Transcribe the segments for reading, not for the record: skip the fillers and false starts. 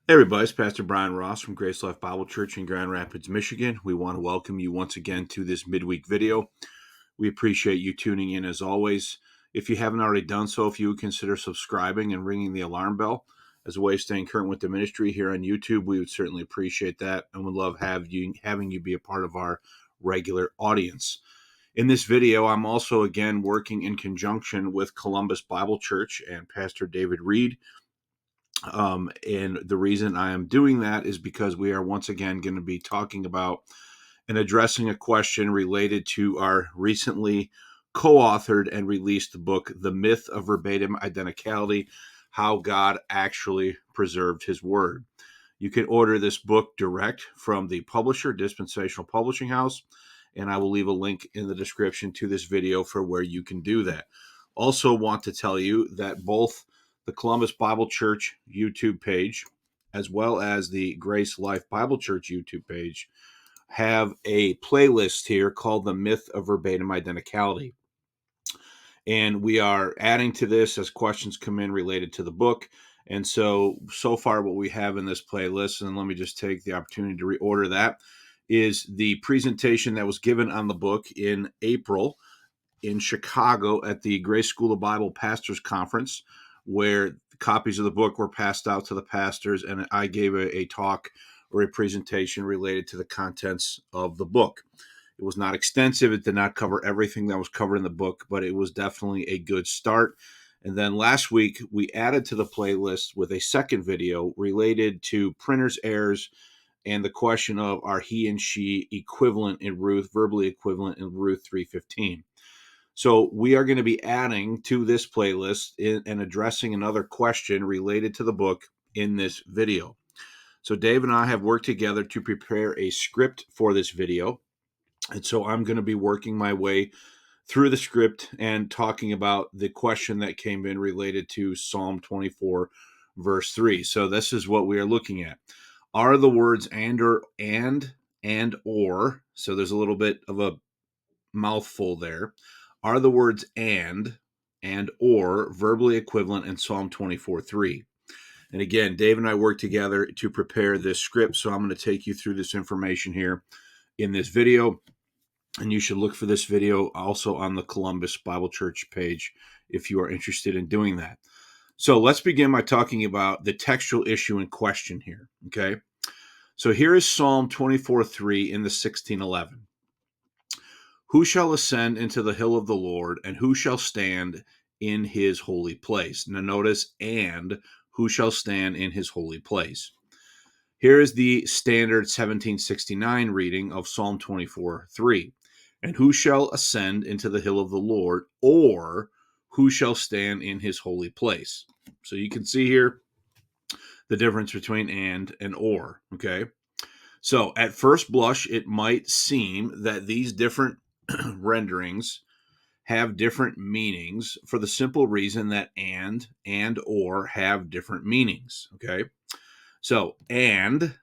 Hey everybody, it's Pastor Bryan Ross from Grace Life Bible Church in Grand Rapids, Michigan. We want to welcome you once again to this midweek video. We appreciate you tuning in as always. If you haven't already done so, if you would consider subscribing and ringing the alarm bell as a way of staying current with the ministry here on YouTube, we would certainly appreciate that and would love having you be a part of our regular audience. In this video, I'm also again working in conjunction with Columbus Bible Church and Pastor David Reid. And the reason I am doing that is because we are once again going to be talking about and addressing a question related to our recently co-authored and released book, The Myth of Verbatim Identicality, How God Actually Preserved His Word. You can order this book direct from the publisher, Dispensational Publishing House, and I will leave a link in the description to this video for where you can do that. Also want to tell you that both the Columbus Bible Church YouTube page, as well as the Grace Life Bible Church YouTube page, have a playlist here called The Myth of Verbatim Identicality. And we are adding to this as questions come in related to the book. And so far what we have in this playlist, and let me just take the opportunity to reorder that, is the presentation that was given on the book in April in Chicago at the Grace School of Bible Pastors Conference, where copies of the book were passed out to the pastors, and I gave a talk or a presentation related to the contents of the book. It was not extensive. It did not cover everything that was covered in the book, but it was definitely a good start. And then last week, we added to the playlist with a second video related to printer's errors and the question of are he and she equivalent in Ruth, verbally equivalent in Ruth 3:15. So we are going to be adding to this playlist and addressing another question related to the book in this video. So Dave and I have worked together to prepare a script for this video. And so I'm going to be working my way through the script and talking about the question that came in related to Psalm 24, verse 3. So this is what we are looking at. Are the words and or, so there's a little bit of a mouthful there. Are the words and or verbally equivalent in Psalm 24:3? And again, Dave and I worked together to prepare this script, so I'm going to take you through this information here in this video. And you should look for this video also on the Columbus Bible Church page if you are interested in doing that. So let's begin by talking about the textual issue in question here, okay? So here is Psalm 24:3 in the 1611. Who shall ascend into the hill of the Lord, and who shall stand in his holy place? Now notice, and who shall stand in his holy place? Here is the standard 1769 reading of Psalm 24:3. And who shall ascend into the hill of the Lord, or who shall stand in his holy place? So you can see here the difference between and or, okay? So at first blush, it might seem that these different renderings have different meanings for the simple reason that and or have different meanings, okay? So and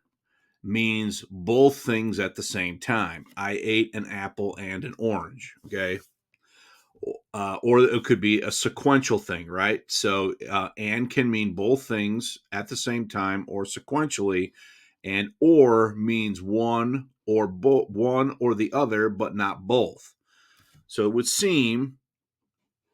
means both things at the same time. I ate an apple and an orange, okay? Or it could be a sequential thing, right? So and can mean both things at the same time or sequentially, and or means one or one or the other, but not both. So it would seem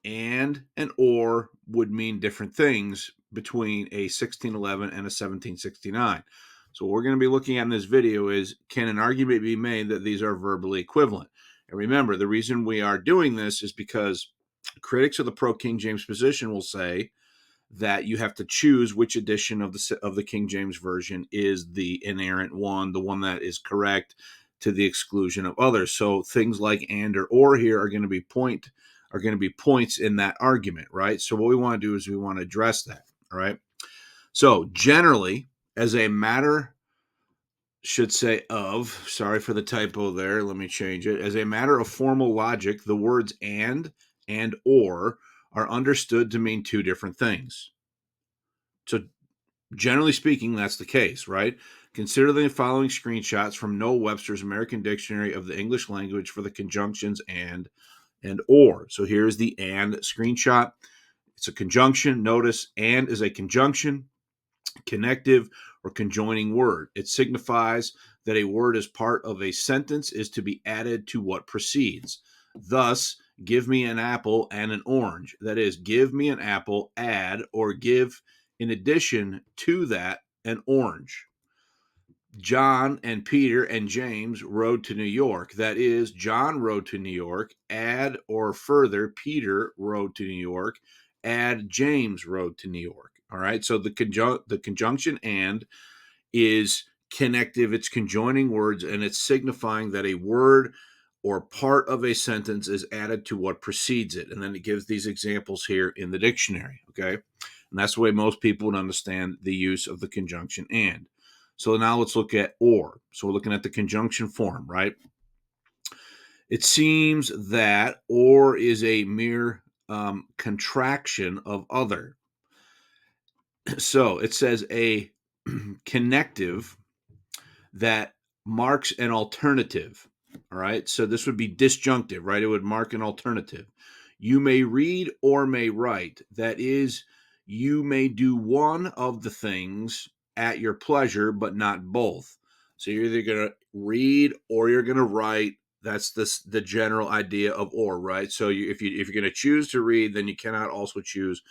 and or would mean different things between a 1611 and a 1769. So what we're going to be looking at in this video is, can an argument be made that these are verbally equivalent? And remember, the reason we are doing this is because critics of the pro-King James position will say that you have to choose which edition of the King James Version is the inerrant one, the one that is correct, to the exclusion of others. So things like and or here are going to be points in that argument, right? So what we want to do is we want to address that, all right? So generally, as a matter sorry for the typo there, let me change it. As a matter of formal logic, the words and or are understood to mean two different things. So generally speaking, that's the case, right? Consider the following screenshots from Noah Webster's American Dictionary of the English Language for the conjunctions and or. So here's the and screenshot. It's a conjunction. Notice and is a conjunction. Connective or conjoining word. It signifies that a word as part of a sentence is to be added to what precedes. Thus, give me an apple and an orange. That is, give me an apple, add, or give in addition to that an orange. John and Peter and James rode to New York. That is, John rode to New York. Add or further, Peter rode to New York. Add, James rode to New York. All right. So the conjunction and is connective. It's conjoining words, and it's signifying that a word or part of a sentence is added to what precedes it. And then it gives these examples here in the dictionary. Okay. And that's the way most people would understand the use of the conjunction and. So now let's look at or. So we're looking at the conjunction form, right? It seems that or is a mere contraction of other. So it says a connective that marks an alternative. All right. So this would be disjunctive, right? It would mark an alternative. You may read or may write. That is, you may do one of the things at your pleasure, but not both. So you're either going to read or you're going to write. That's the general idea of or, right? So if you're going to choose to read, then you cannot also choose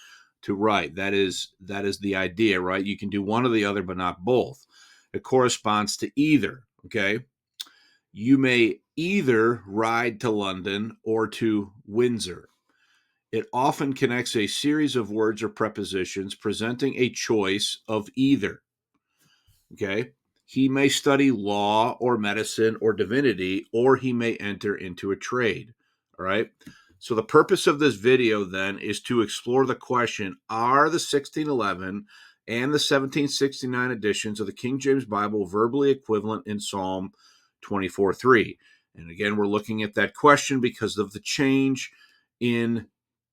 to write. That is the idea, right? You can do one or the other, but not both. It corresponds to either, okay? You may either ride to London or to Windsor. It often connects a series of words or prepositions presenting a choice of either, okay? He may study law or medicine or divinity, or he may enter into a trade, all right? So the purpose of this video then is to explore the question, are the 1611 and the 1769 editions of the King James Bible verbally equivalent in Psalm 24:3? And again, we're looking at that question because of the change in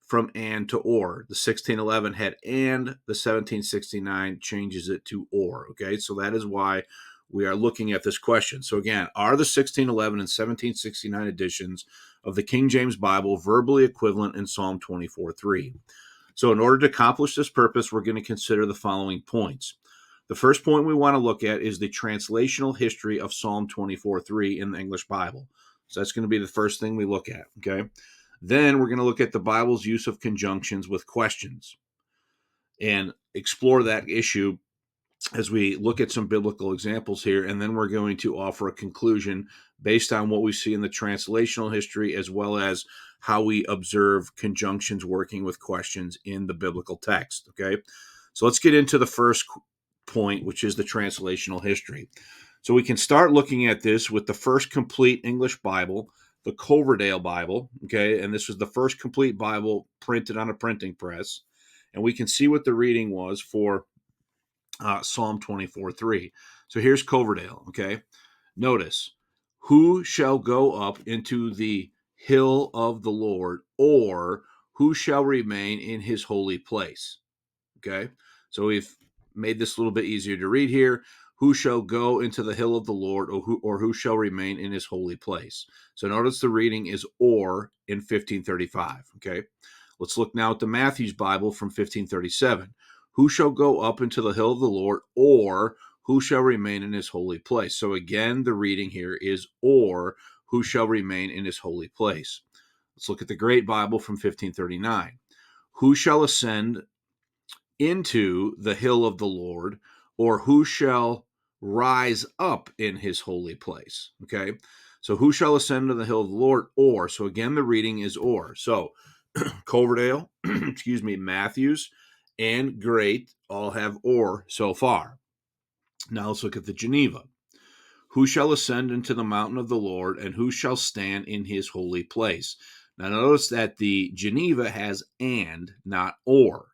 from and to or. The 1611 had and, the 1769 changes it to or, okay? So that is why we are looking at this question. So again, are the 1611 and 1769 editions of the King James Bible verbally equivalent in Psalm 24:3? So in order to accomplish this purpose, we're going to consider the following points. The first point we want to look at is the translational history of Psalm 24:3 in the English Bible. So that's going to be the first thing we look at, okay? Then we're going to look at the Bible's use of conjunctions with questions and explore that issue as we look at some biblical examples here. And then we're going to offer a conclusion based on what we see in the translational history, as well as how we observe conjunctions working with questions in the biblical text. Okay, so let's get into the first point, which is the translational history. So we can start looking at this with the first complete English Bible, the Coverdale Bible. Okay, and this was the first complete Bible printed on a printing press. And we can see what the reading was for Psalm 24:3. So here's Coverdale, okay? Notice, who shall go up into the hill of the Lord, or who shall remain in his holy place? Okay? So we've made this a little bit easier to read here. Who shall go into the hill of the Lord, or who shall remain in his holy place? So notice the reading is or in 1535, okay? Let's look now at the Matthew's Bible from 1537. Who shall go up into the hill of the Lord, or who shall remain in his holy place? So again, the reading here is or who shall remain in his holy place. Let's look at the Great Bible from 1539. Who shall ascend into the hill of the Lord, or who shall rise up in his holy place? Okay, so who shall ascend to the hill of the Lord, or, so again, the reading is or. So Coverdale, excuse me, Matthews, and Great all have or so far. Now let's look at the Geneva. Who shall ascend into the mountain of the Lord, and who shall stand in his holy place? Now notice that the Geneva has and, not or.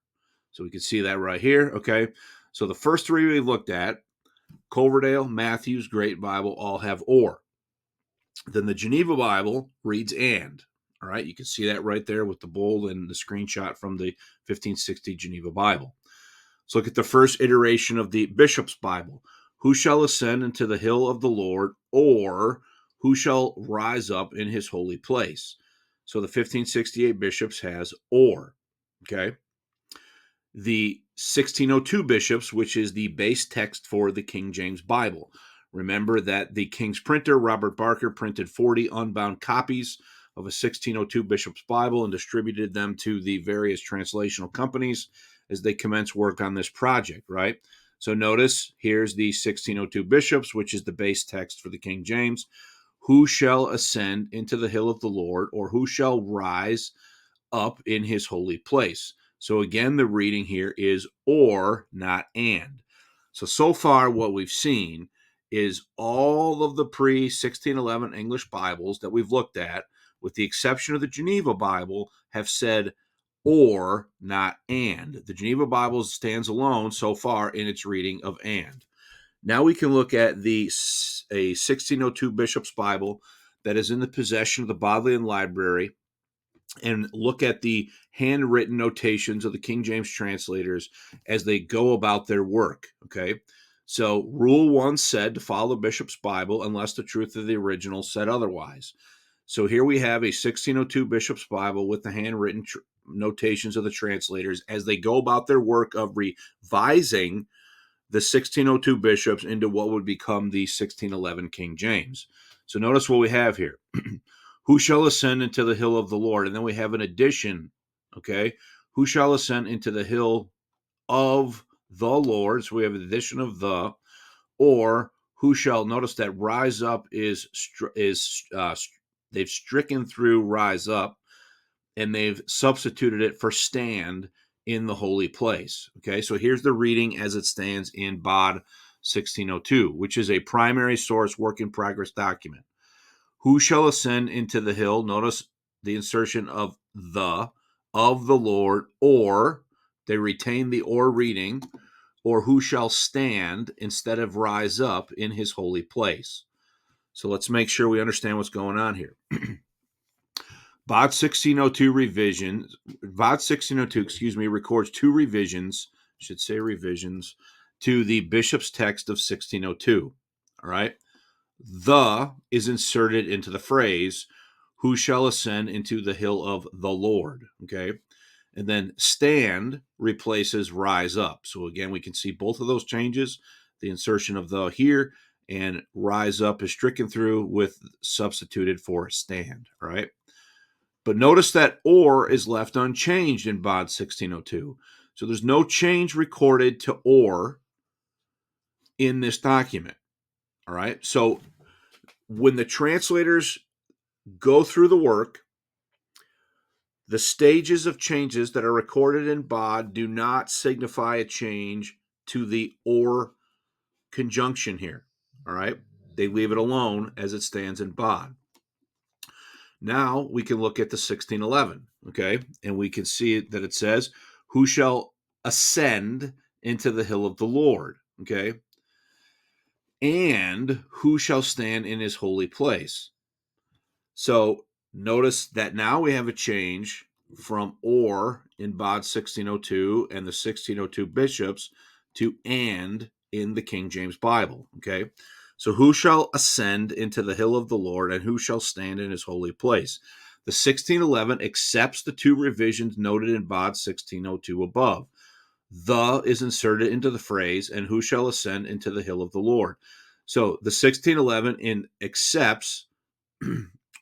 So we can see that right here, okay? So the first three we looked at, Coverdale, Matthews, Great Bible, all have or. Then the Geneva Bible reads and. All right, you can see that right there with the bold and the screenshot from the 1560 Geneva Bible. Let's look at the first iteration of the Bishop's Bible. Who shall ascend into the hill of the Lord, or who shall rise up in his holy place? So the 1568 Bishops has or, okay? the 1602 bishops, which is the base text for the King James Bible. Remember that the King's printer, Robert Barker, printed 40 unbound copies of a 1602 bishop's Bible and distributed them to the various translational companies as they commenced work on this project, right? So notice here's the 1602 bishops, which is the base text for the King James. Who shall ascend into the hill of the Lord, or who shall rise up in his holy place? So again, the reading here is or, not and. So far what we've seen is all of the pre-1611 English Bibles that we've looked at, with the exception of the Geneva Bible, have said or, not and. The Geneva Bible stands alone so far in its reading of and. Now we can look at a 1602 Bishop's Bible that is in the possession of the Bodleian Library and look at the handwritten notations of the King James translators as they go about their work, okay? So Rule 1 said to follow the Bishop's Bible unless the truth of the original said otherwise. So here we have a 1602 Bishop's Bible with the handwritten notations of the translators as they go about their work of revising the 1602 bishops into what would become the 1611 King James. So notice what we have here. Who shall ascend into the hill of the Lord? And then we have an addition, okay? Who shall ascend into the hill of the Lord? So we have an addition of the, or who shall, notice that rise up they've stricken through rise up, and they've substituted it for stand in the holy place. Okay, so here's the reading as it stands in BOD 1602, which is a primary source work in progress document. Who shall ascend into the hill? Notice the insertion of the Lord, or they retain the or reading, or who shall stand instead of rise up in his holy place. So let's make sure we understand what's going on here. BOD 1602 records two revisions, to the bishop's text of 1602. All right. The is inserted into the phrase, who shall ascend into the hill of the Lord, okay? And then stand replaces rise up. So again, we can see both of those changes, the insertion of the here, and rise up is stricken through with substituted for stand, all right? But notice that or is left unchanged in BOD 1602. So there's no change recorded to or in this document, all right? So when the translators go through the work, the stages of changes that are recorded in BOD do not signify a change to the or conjunction here, all right? They leave it alone as it stands in BOD. Now we can look at the 1611, okay? And we can see that it says, who shall ascend into the hill of the Lord, okay? And who shall stand in his holy place? So notice that now we have a change from or in BOD 1602 and the 1602 bishops to and in the King James Bible, okay? So who shall ascend into the hill of the Lord, and who shall stand in his holy place? The 1611 accepts the two revisions noted in BOD 1602 above. The is inserted into the phrase, and who shall ascend into the hill of the Lord? So the 1611 accepts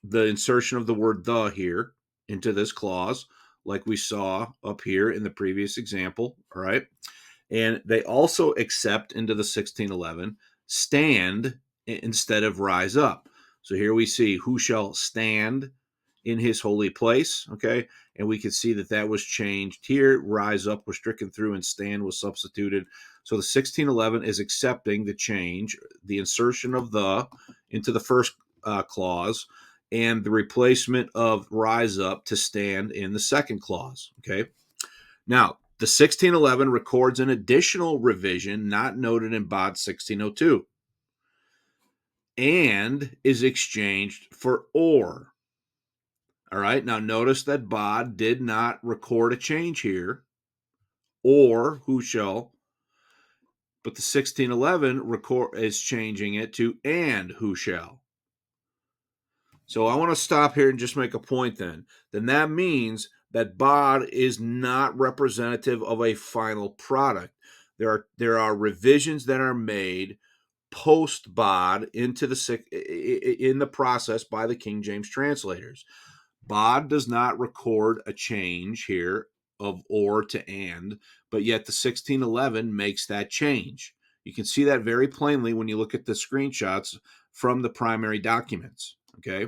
the insertion of the word the here into this clause, like we saw up here in the previous example, all right? And they also accept into the 1611 stand instead of rise up. So here we see who shall stand in his holy place, okay? And we can see that that was changed here. Rise up was stricken through and stand was substituted. So the 1611 is accepting the change, the insertion of the into the first clause, and the replacement of rise up to stand in the second clause, okay? Now, the 1611 records an additional revision not noted in BOD 1602 and is exchanged for or. All right, now notice that BOD did not record a change here, or who shall, but the 1611 is changing it to and who shall. So I want to stop here and just make a point then. Then that means that bod is not representative of a final product. There are revisions that are made post bod in the process by the King James translators. Bod does not record a change here of or to and, but yet the 1611 makes that change. You can see that very plainly when you look at the screenshots from the primary documents. Okay,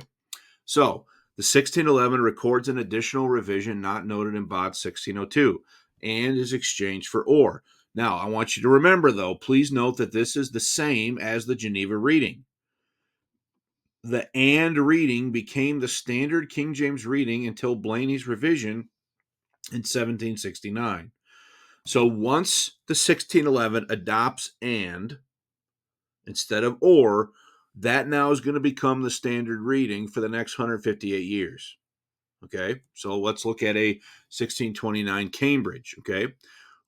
so the 1611 records an additional revision not noted in bod 1602 and is exchanged for or. Now, I want you to remember, though, please note that this is the same as the Geneva reading. The and reading became the standard King James reading until Blaney's revision in 1769. So once the 1611 adopts and instead of or, that now is going to become the standard reading for the next 158 years. Okay, so let's look at a 1629 Cambridge. Okay,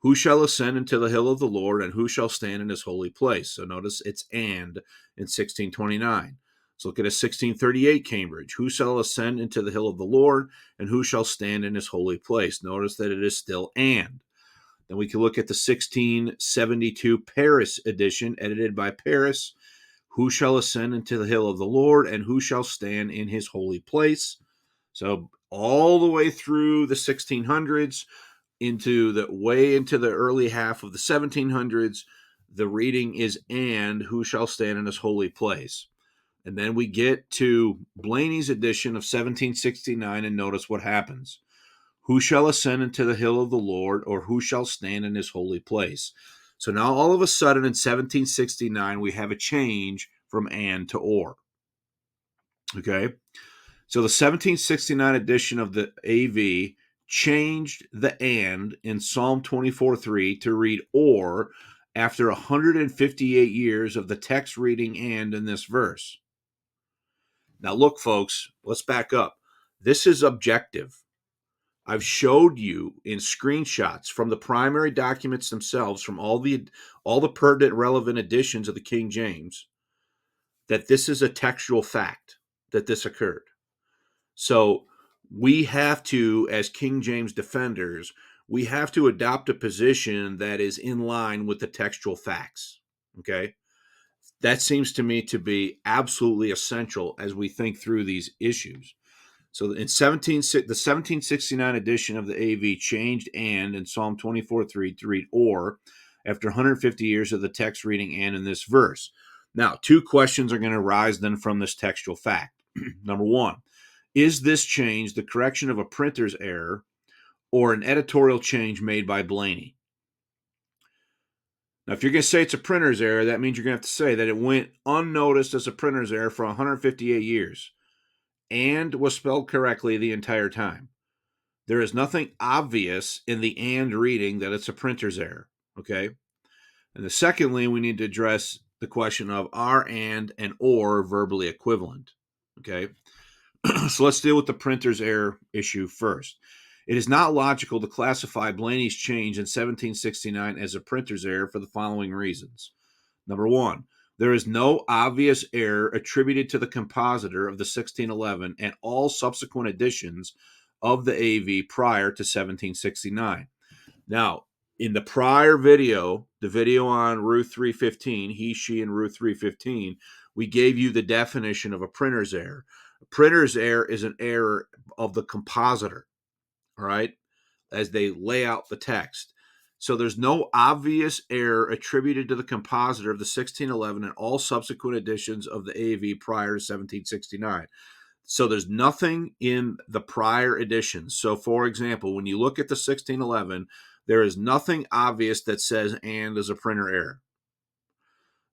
who shall ascend into the hill of the Lord, and who shall stand in his holy place? So notice it's and in 1629. Let's look at a 1638 Cambridge. Who shall ascend into the hill of the Lord, and who shall stand in his holy place? Notice that it is still and. Then we can look at the 1672 Paris edition, edited by Paris. Who shall ascend into the hill of the Lord, and who shall stand in his holy place? So all the way through the 1600s, into the early half of the 1700s, the reading is and who shall stand in his holy place. And then we get to Blaney's edition of 1769, and notice what happens. Who shall ascend into the hill of the Lord, or who shall stand in his holy place? So now all of a sudden in 1769, we have a change from and to or. Okay? So the 1769 edition of the AV changed the and in Psalm 24:3 to read or after 158 years of the text reading and in this verse. Now look, folks, let's back up. This is objective. I've showed you in screenshots from the primary documents themselves, from all the pertinent relevant editions of the King James, that this is a textual fact that this occurred. So we have to, as King James defenders, we have to adopt a position that is in line with the textual facts. Okay? That seems to me to be absolutely essential as we think through these issues. So in the 1769 edition of the AV changed and in Psalm 24:3 to read or after 150 years of the text reading and in this verse. Now, two questions are going to arise then from this textual fact. Number one, is this change the correction of a printer's error or an editorial change made by Blaney? Now, if you're going to say it's a printer's error, that means you're going to have to say that it went unnoticed as a printer's error for 158 years and was spelled correctly the entire time. There is nothing obvious in the and reading that it's a printer's error, okay? And secondly, we need to address the question of are and or verbally equivalent, okay? So let's deal with the printer's error issue first. It is not logical to classify Blaney's change in 1769 as a printer's error for the following reasons. Number one, there is no obvious error attributed to the compositor of the 1611 and all subsequent editions of the AV prior to 1769. Now, in the prior video, the video on Ruth 315, he, she, and Ruth 315, we gave you the definition of a printer's error. A printer's error is an error of the compositor, all right, as they lay out the text. So there's no obvious error attributed to the compositor of the 1611 and all subsequent editions of the AV prior to 1769. So there's nothing in the prior editions. So, for example, when you look at the 1611, there is nothing obvious that says and is a printer error.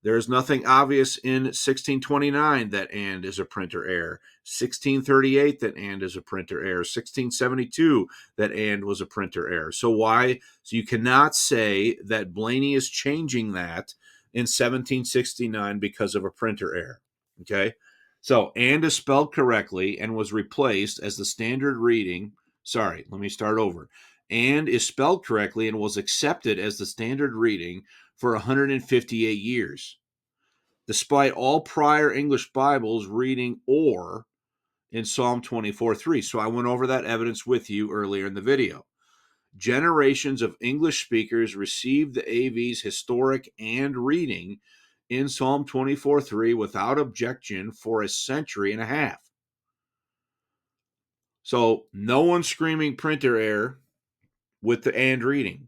There is nothing obvious in 1629 that and is a printer error. 1638 that and is a printer error. 1672 that and was a printer error. So why? So you cannot say that Blaney is changing that in 1769 because of a printer error. Okay? So and is spelled correctly and was replaced as the standard reading. Sorry, let me start over. And is spelled correctly and was accepted as the standard reading for 158 years. Despite all prior English Bibles reading or in Psalm 24:3. So I went over that evidence with you earlier in the video. Generations of English speakers received the AV's historic and reading in Psalm 24:3 without objection for a century and a half. So no one's screaming printer error with the and reading.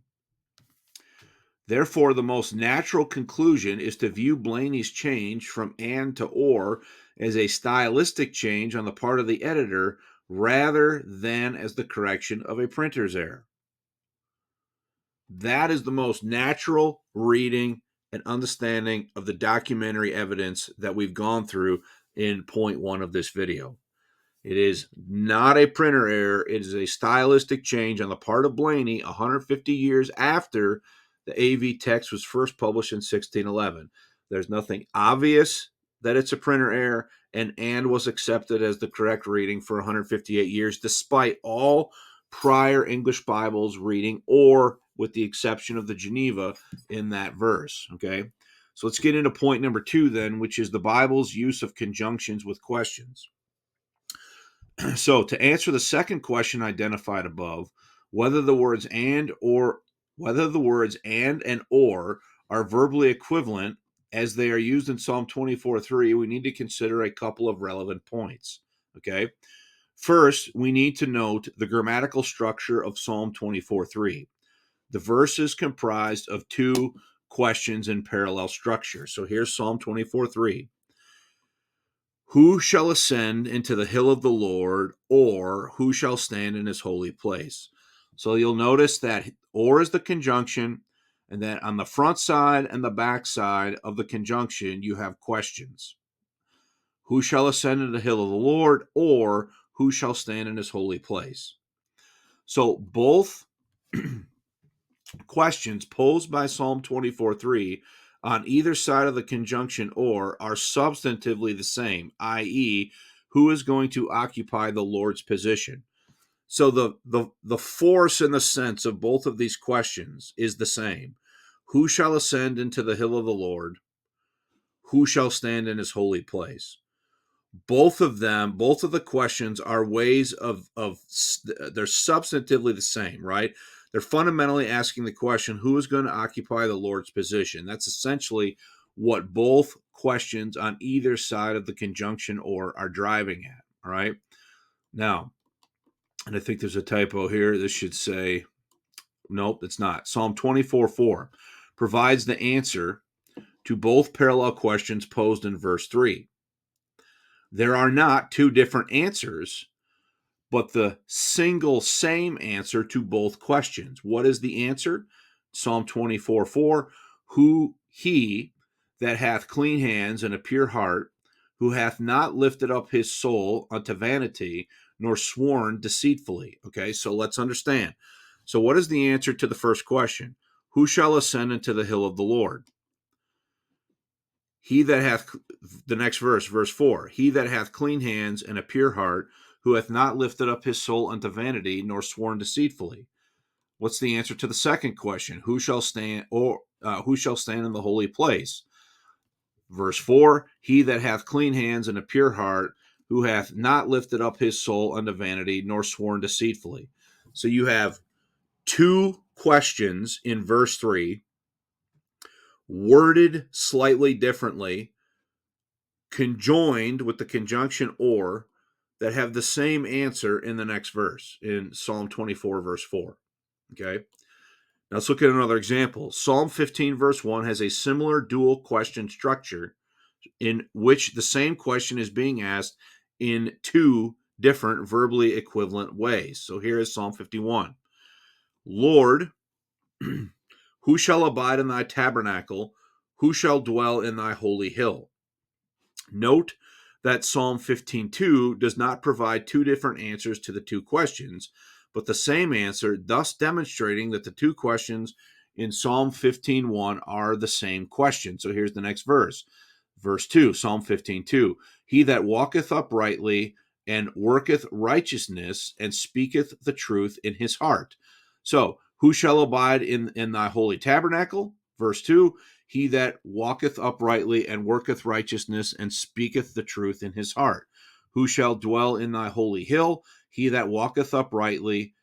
Therefore, the most natural conclusion is to view Blaney's change from and to or as a stylistic change on the part of the editor rather than as the correction of a printer's error. That is the most natural reading and understanding of the documentary evidence that we've gone through in point 1 of this video. It is not a printer error. It is a stylistic change on the part of Blaney 150 years after the AV text was first published in 1611. There's nothing obvious that it's a printer error, and was accepted as the correct reading for 158 years, despite all prior English Bibles reading, or with the exception of the Geneva in that verse. Okay, so let's get into point number 2 then, which is the Bible's use of conjunctions with questions. So to answer the second question identified above, whether the words and or are verbally equivalent as they are used in Psalm 24:3, we need to consider a couple of relevant points. Okay. First, we need to note the grammatical structure of Psalm 24:3. The verse is comprised of 2 questions in parallel structure. So here's Psalm 24:3. Who shall ascend into the hill of the Lord, or who shall stand in his holy place? So you'll notice that or is the conjunction, and that on the front side and the back side of the conjunction, you have questions. Who shall ascend into the hill of the Lord, or who shall stand in his holy place? So both questions posed by Psalm 24:3 on either side of the conjunction or are substantively the same, i.e., who is going to occupy the Lord's position. So the force and the sense of both of these questions is the same. Who shall ascend into the hill of the Lord? Who shall stand in his holy place? Both of the questions are ways of they're substantively the same, right? They're fundamentally asking the question, who is going to occupy the Lord's position? That's essentially what both questions on either side of the conjunction or are driving at, all right? Now, and I think there's a typo here. This should say, nope, it's not. Psalm 24:4 provides the answer to both parallel questions posed in verse 3. There are not 2 different answers, but the single same answer to both questions. What is the answer? Psalm 24:4, who he that hath clean hands and a pure heart, who hath not lifted up his soul unto vanity, nor sworn deceitfully. Okay, so let's understand. So what is the answer to the first question? Who shall ascend into the hill of the Lord? He that hath, the next verse, verse 4, he that hath clean hands and a pure heart, who hath not lifted up his soul unto vanity, nor sworn deceitfully. What's the answer to the second question? Who shall stand in the holy place? Verse 4, he that hath clean hands and a pure heart, who hath not lifted up his soul unto vanity, nor sworn deceitfully. So you have 2 questions in verse 3, worded slightly differently, conjoined with the conjunction or, that have the same answer in the next verse, in Psalm 24, verse 4. Okay? Now let's look at another example. Psalm 15, verse 1 has a similar dual question structure in which the same question is being asked in 2 different verbally equivalent ways. So here is Psalm 51. Lord, who shall abide in thy tabernacle? Who shall dwell in thy holy hill? Note that Psalm 15:2 does not provide 2 different answers to the 2 questions, but the same answer, thus demonstrating that the 2 questions in Psalm 15:1 are the same question. So here's the next verse. Verse 2, Psalm 15:2. He that walketh uprightly and worketh righteousness and speaketh the truth in his heart. So, who shall abide in thy holy tabernacle? Verse 2, he that walketh uprightly and worketh righteousness and speaketh the truth in his heart. Who shall dwell in thy holy hill? He that walketh uprightly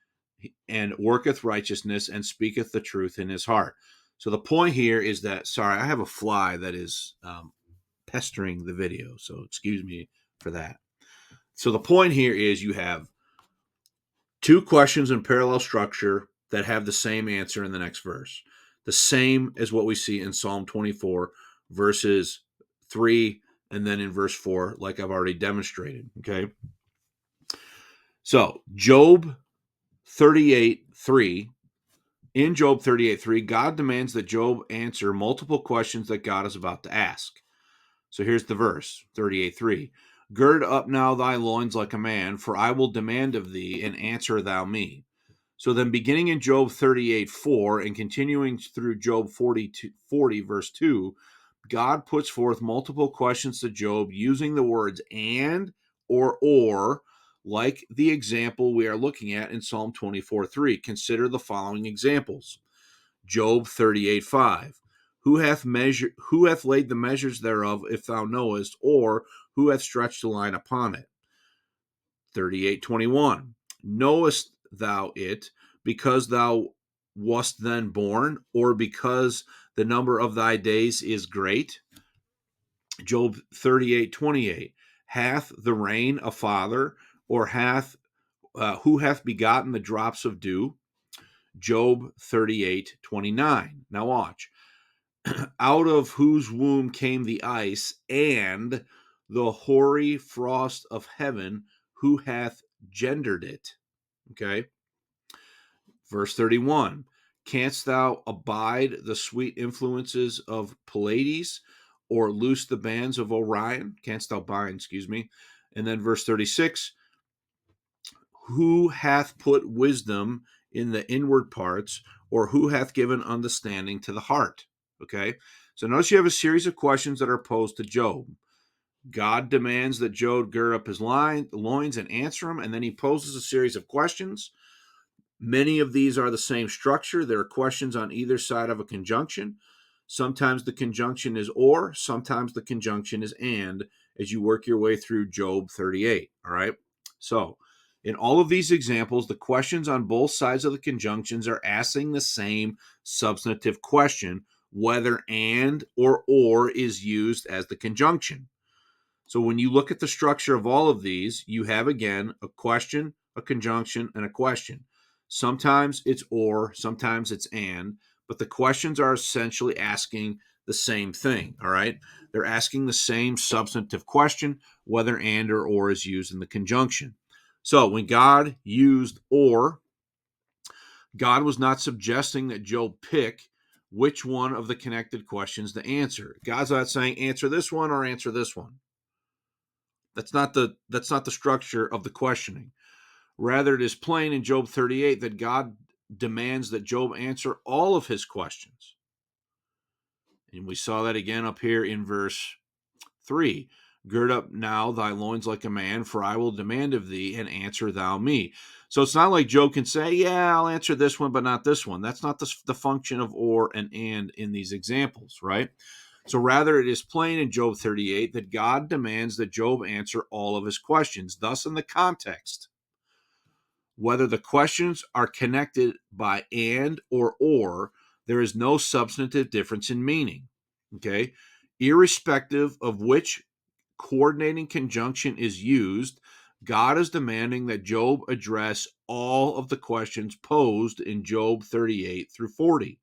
and worketh righteousness and speaketh the truth in his heart. So the point here is that, sorry, I have a fly that is pestering the video, so excuse me for that. So the point here is you have two questions in parallel structure that have the same answer in the next verse. The same as what we see in Psalm 24, verses 3, and then in verse 4, like I've already demonstrated, okay? So Job 38:3, in Job 38:3, God demands that Job answer multiple questions that God is about to ask. So here's the verse, 38:3. Gird up now thy loins like a man, for I will demand of thee, and answer thou me. So then beginning in Job 38:4 and continuing through Job 40, verse 2, God puts forth multiple questions to Job using the words and or, like the example we are looking at in Psalm 24:3. Consider the following examples. Job 38:5. Who hath laid the measures thereof, if thou knowest, or who hath stretched a line upon it? 38:21. Knowest thou it because thou wast then born, or because the number of thy days is great? Job 38:28. Hath the rain a father, or who hath begotten the drops of dew? Job 38:29. Now watch. Out of whose womb came the ice and the hoary frost of heaven, who hath gendered it? Okay. Verse 31. Canst thou abide the sweet influences of Pleiades, or loose the bands of Orion? Canst thou bind, excuse me. And then verse 36. Who hath put wisdom in the inward parts, or who hath given understanding to the heart? Okay. So notice you have a series of questions that are posed to Job. God demands that Job gird up his loins and answer them, and then he poses a series of questions. Many of these are the same structure. There are questions on either side of a conjunction. Sometimes the conjunction is or, sometimes the conjunction is and, as you work your way through Job 38. All right. So, in all of these examples, the questions on both sides of the conjunctions are asking the same substantive question, whether and or is used as the conjunction. So when you look at the structure of all of these, you have, again, a question, a conjunction, and a question. Sometimes it's or, sometimes it's and, but the questions are essentially asking the same thing, all right? They're asking the same substantive question, whether and or is used in the conjunction. So when God used or, God was not suggesting that Job pick which one of the connected questions to answer. God's not saying answer this one or answer this one. That's not the structure of the questioning. Rather, it is plain in Job 38 that God demands that Job answer all of his questions. And we saw that again up here in verse 3. Gird up now thy loins like a man, for I will demand of thee, and answer thou me. So it's not like Job can say, yeah, I'll answer this one, but not this one. That's not the function of or and in these examples, right? So rather, it is plain in Job 38 that God demands that Job answer all of his questions. Thus, in the context, whether the questions are connected by and or, there is no substantive difference in meaning. Okay? Irrespective of which coordinating conjunction is used, God is demanding that Job address all of the questions posed in Job 38 through 40.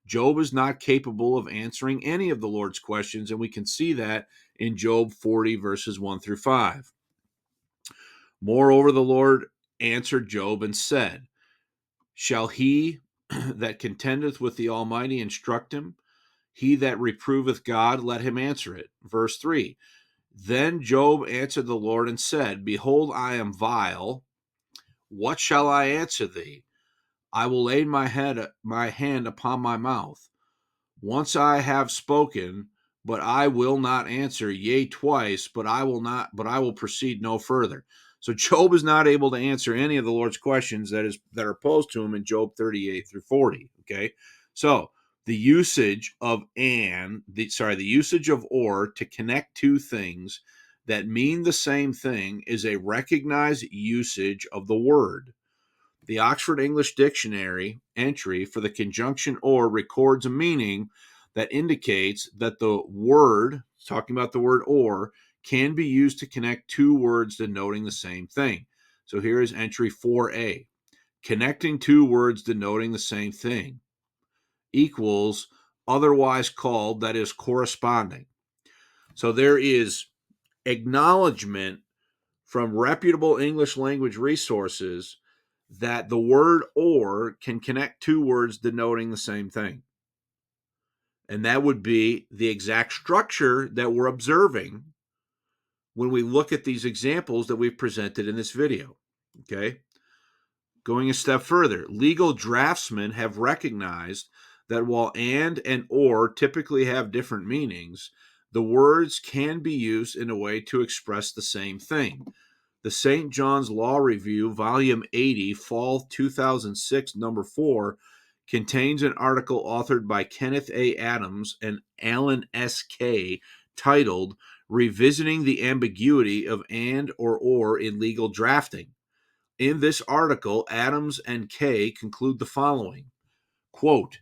Job is not capable of answering any of the Lord's questions, and we can see that in Job 40, verses 1 through 5. Moreover, the Lord answered Job and said, Shall he that contendeth with the Almighty instruct him? He that reproveth God, let him answer it. Verse 3. Then Job answered the Lord and said, Behold, I am vile. What shall I answer thee? I will lay my hand upon my mouth. Once I have spoken, but I will not answer, yea, twice, but I will proceed no further. So Job is not able to answer any of the Lord's questions that are posed to him in Job 38 through 40. Okay. So the usage of the usage of or to connect two things that mean the same thing is a recognized usage of the word. The Oxford English Dictionary entry for the conjunction or records a meaning that indicates that the word, talking about the word or, can be used to connect two words denoting the same thing. So here is entry 4A. Connecting two words denoting the same thing equals otherwise called, that is corresponding. So there is acknowledgement from reputable English language resources that the word or can connect two words denoting the same thing. And that would be the exact structure that we're observing when we look at these examples that we've presented in this video. Okay? Going a step further, legal draftsmen have recognized that while and or typically have different meanings, the words can be used in a way to express the same thing. The St. John's Law Review, Volume 80, Fall 2006, Number 4, contains an article authored by Kenneth A. Adams and Alan S. Kay titled Revisiting the Ambiguity of and or in Legal Drafting. In this article, Adams and Kay conclude the following, quote,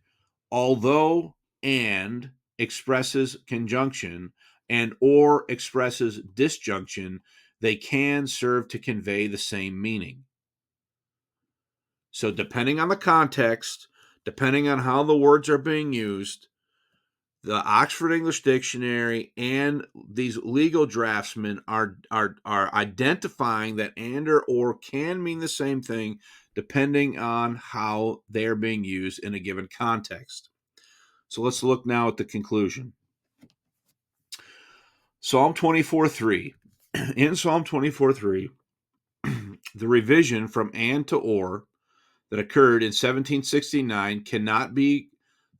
although and expresses conjunction and or expresses disjunction, they can serve to convey the same meaning. So depending on the context, depending on how the words are being used, the Oxford English Dictionary and these legal draftsmen are identifying that and or can mean the same thing depending on how they're being used in a given context. So let's look now at the conclusion. Psalm 24:3. In Psalm 24:3, the revision from and to or that occurred in 1769 cannot be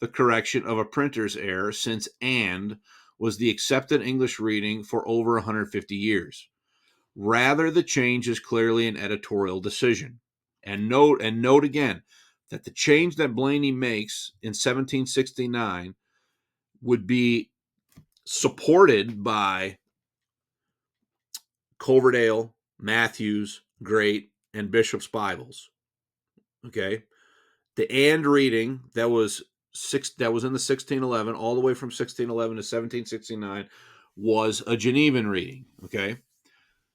the correction of a printer's error, since and was the accepted English reading for over 150 years. Rather, the change is clearly an editorial decision. And note again that the change that Blaney makes in 1769 would be supported by Coverdale, Matthews, Great, and Bishop's Bibles. Okay, the and reading that was in the 1611, all the way from 1611 to 1769, was a Genevan reading. Okay,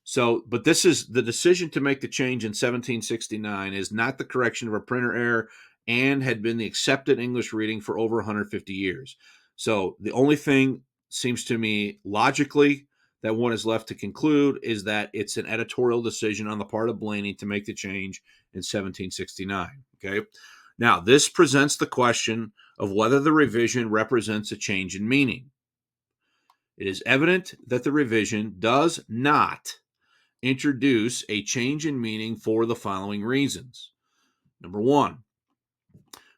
so but this is the decision to make the change in 1769 is not the correction of a printer error and had been the accepted English reading for over 150 years. So the only thing seems to me logically that one is left to conclude is that it's an editorial decision on the part of Blaney to make the change in 1769. Okay. Now, this presents the question of whether the revision represents a change in meaning. It is evident that the revision does not introduce a change in meaning for the following reasons. Number one,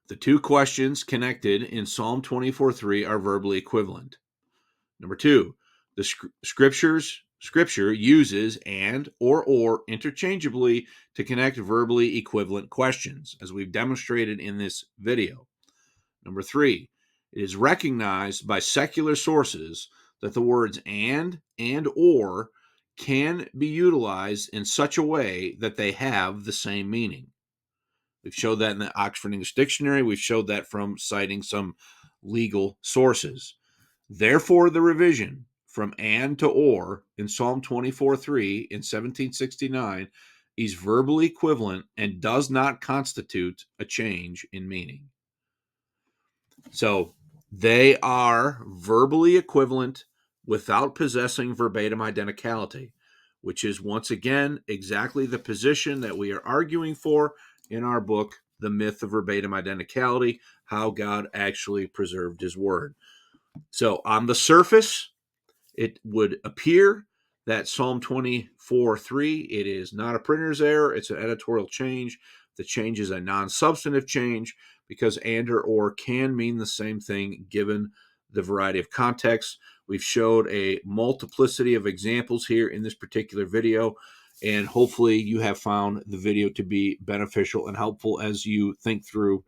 the two questions connected in Psalm 24:3 are verbally equivalent. Number two, the Scripture uses and or interchangeably to connect verbally equivalent questions, as we've demonstrated in this video. Number three, it is recognized by secular sources that the words and or can be utilized in such a way that they have the same meaning. We've showed that in the Oxford English Dictionary. We've showed that from citing some legal sources. Therefore, the revision from and to or in Psalm 24:3 in 1769 is verbally equivalent and does not constitute a change in meaning. So they are verbally equivalent without possessing verbatim identicality, which is once again exactly the position that we are arguing for in our book, The Myth of Verbatim Identicality, How God Actually Preserved His Word. So on the surface, it would appear that Psalm 24:3, it is not a printer's error, it's an editorial change. The change is a non-substantive change because and or can mean the same thing given the variety of contexts. We've showed a multiplicity of examples here in this particular video, and hopefully you have found the video to be beneficial and helpful as you think through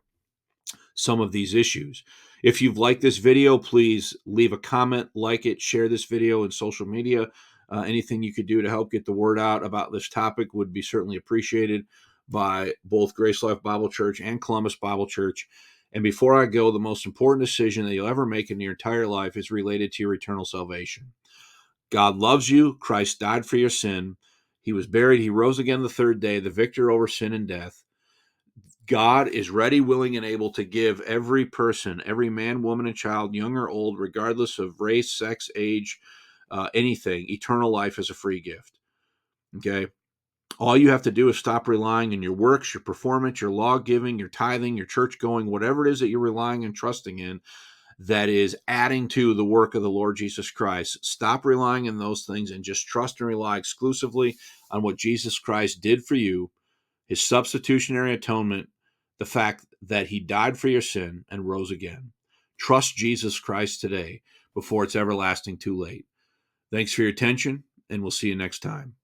some of these issues. If you've liked this video, please leave a comment, like it, share this video in social media. Anything you could do to help get the word out about this topic would be certainly appreciated by both Grace Life Bible Church and Columbus Bible Church. And before I go, the most important decision that you'll ever make in your entire life is related to your eternal salvation. God loves you. Christ died for your sin. He was buried. He rose again the third day, the victor over sin and death. God is ready, willing, and able to give every person, every man, woman, and child, young or old, regardless of race, sex, age, anything, eternal life as a free gift. Okay? All you have to do is stop relying on your works, your performance, your law giving, your tithing, your church going, whatever it is that you're relying and trusting in that is adding to the work of the Lord Jesus Christ. Stop relying on those things and just trust and rely exclusively on what Jesus Christ did for you, his substitutionary atonement, the fact that he died for your sin and rose again. Trust Jesus Christ today before it's everlasting too late. Thanks for your attention, and we'll see you next time.